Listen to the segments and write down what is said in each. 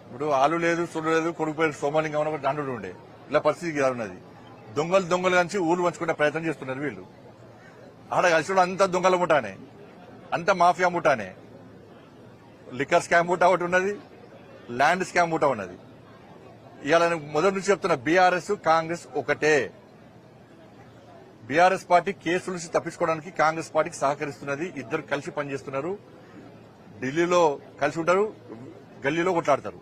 ఇప్పుడు ఆలు లేదు సొల్లు లేదు కొడుకు పేరు సోమలింగం అని ఒకటి అంటుడు ఉండే ఇలా పరిస్థితి ఉన్నది. దొంగలు కలిసి ఊరు పంచుకునే ప్రయత్నం చేస్తున్నారు వీళ్ళు. ఆడ కలిసి అంత దొంగల ముఠానే, అంత మాఫియా ముఠానే. లిక్కర్ స్కామ్ ముఠా ఒకటి ఉన్నది, ల్యాండ్ స్కామ్ ముఠా ఉన్నది. ఇవాళ మొదటి నుంచి చెప్తున్న బీఆర్ఎస్ కాంగ్రెస్ ఒకటే. బీఆర్ఎస్ పార్టీ కేసుల నుంచి తప్పించుకోవడానికి కాంగ్రెస్ పార్టీకి సహకరిస్తున్నది. ఇద్దరు కలిసి పనిచేస్తున్నారు. ఢిల్లీలో కలిసి ఉంటారు, గల్లీలో కొట్లాడతారు.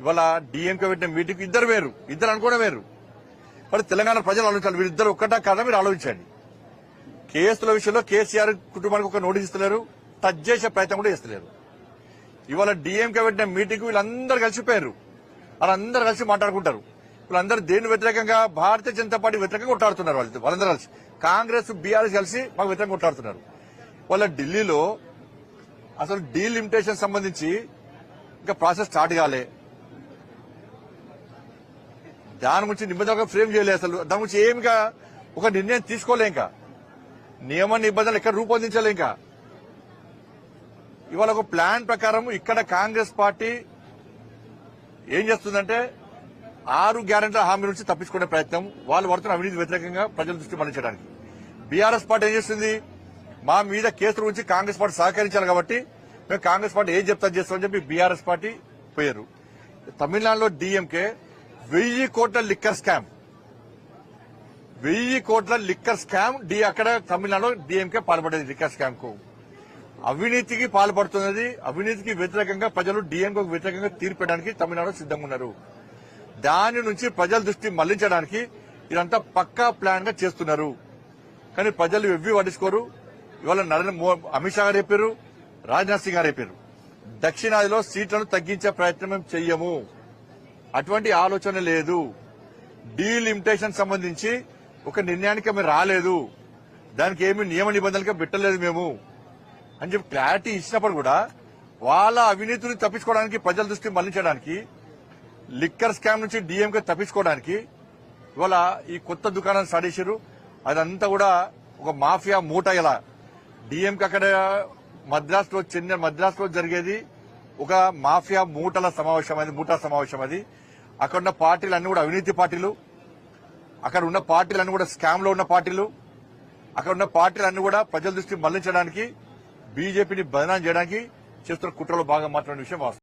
ఇవాళ డీఎంకే పెట్టిన మీటింగ్ ఇద్దరు వేరు, ఇద్దరు అనుకోవడం వేరు. మరి తెలంగాణ ప్రజలు ఆలోచించాలి, వీరిద్దరు ఒక్కటా కాదా మీరు ఆలోచించండి. కేసుల విషయంలో కేసీఆర్ కుటుంబానికి ఒక నోటీస్ ఇస్తలేరు, టచ్ చేసే ప్రయత్నం కూడా చేస్తలేరు. ఇవాళ డీఎంకే పెట్టిన మీటింగ్ వీళ్ళందరూ కలిసిపోయారు, వాళ్ళందరూ కలిసి మాట్లాడుకుంటారు. వీళ్ళందరూ దేని వ్యతిరేకంగా భారతీయ జనతా పార్టీ వ్యతిరేకంగా కొట్లాడుతున్నారు. వాళ్ళందరూ కలిసి కాంగ్రెస్ బీఆర్ఎస్ కలిసి మాకు వ్యతిరేకంగా కొట్లాడుతున్నారు. వాళ్ళ ఢిల్లీలో అసలు డీలిమిటేషన్ సంబంధించి ఇంకా ప్రాసెస్ స్టార్ట్ కాలే, దాని గురించి నిబంధనగా ఫ్రేమ్ చేయలేదు. అసలు దాని గురించి ఏమిగా ఒక నిర్ణయం తీసుకోలే, ఇంకా నియమ నిబంధనలు ఎక్కడ రూపొందించలే. ఇంకా ఇవాళ ఒక ప్లాన్ ప్రకారం ఇక్కడ కాంగ్రెస్ పార్టీ ఏం చేస్తుందంటే 6 గ్యారెంటీల హామీ నుంచి తప్పించుకునే ప్రయత్నం, వాళ్ళు పడుతున్న అవినీతి వ్యతిరేకంగా ప్రజల దృష్టి మళ్లించడానికి. బీఆర్ఎస్ పార్టీ ఏం చేస్తుంది, మా మీద కేసుల గురించి కాంగ్రెస్ పార్టీ సహకరించాలి కాబట్టి మేము కాంగ్రెస్ పార్టీ ఏం చెప్తా చేస్తామని చెప్పి బీఆర్ఎస్ పార్టీ పోయారు. తమిళనాడులో డీఎంకే 1000 కోట్ల లిక్కర్ స్కామ్, 1000 కోట్ల లిక్కర్ స్కామ్ అక్కడ తమిళనాడులో డీఎంకే పాల్పడేది. లిక్కర్ స్కామ్ కు అవినీతికి పాల్పడుతున్నది. అవినీతికి వ్యతిరేకంగా ప్రజలు డీఎంకేకు వ్యతిరేకంగా తీర్పడానికి తమిళనాడు సిద్ధంగా ఉన్నారు. దాని నుంచి ప్రజల దృష్టి మళ్లించడానికి ఇదంతా పక్కా ప్లాన్ గా చేస్తున్నారు. కానీ ప్రజలు ఎవ్వి పట్టించుకోరు. ఇవాళ అమిత్ షా గారు చెప్పారు, రాజ్నాథ్ సింగ్ గారు చెప్పారు, దక్షిణాదిలో సీట్లను తగ్గించే ప్రయత్నం మేము చెయ్యము, అటువంటి ఆలోచన లేదు. డీలిమిటేషన్ సంబంధించి ఒక నిర్ణయానికి మేము రాలేదు, దానికి ఏమి నియమ నిబంధనలుగా పెట్టలేదు మేము అని చెప్పి క్లారిటీ ఇచ్చినప్పుడు కూడా వాళ్ళ అవినీతిని తప్పించుకోవడానికి, ప్రజల దృష్టి మళ్లించడానికి, లిక్కర్ స్కామ్ నుంచి డీఎంకే తప్పించుకోవడానికి ఇవాళ ఈ కొత్త దుకాణాన్ని స్టార్ట్ చేశారు. అదంతా కూడా ఒక మాఫియా మూట. ఇలా డీఎంకే అక్కడ మద్రాసులో జరిగేది ఒక మాఫియా మూటల సమావేశం, అది మూటా సమావేశం. అది అక్కడ ఉన్న పార్టీలు అన్ని కూడా అవినీతి పార్టీలు, అక్కడ ఉన్న పార్టీలు అన్ని కూడా స్కామ్ లో ఉన్న పార్టీలు, అక్కడ ఉన్న పార్టీలు అన్ని కూడా ప్రజల దృష్టి మళ్లించడానికి, బీజేపీని బదనాం చేయడానికి చేస్తున్న కుట్రలో భాగం మాత్రమే విషయం వాస్తవం.